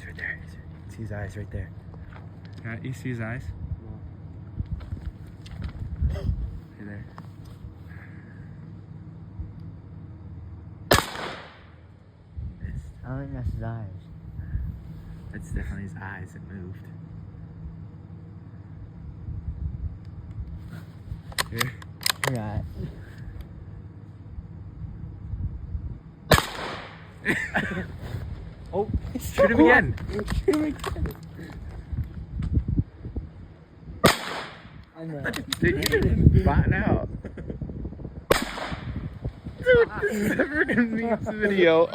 He's right there. See his eyes right there. Yeah, you see his eyes? Right there. I don't think that's his eyes. That's definitely his eyes that moved. Here. Yeah. Oh, Shoot him again. Shoot him again. I know. Dude, you didn't bottom out. Dude, this is a freaking video.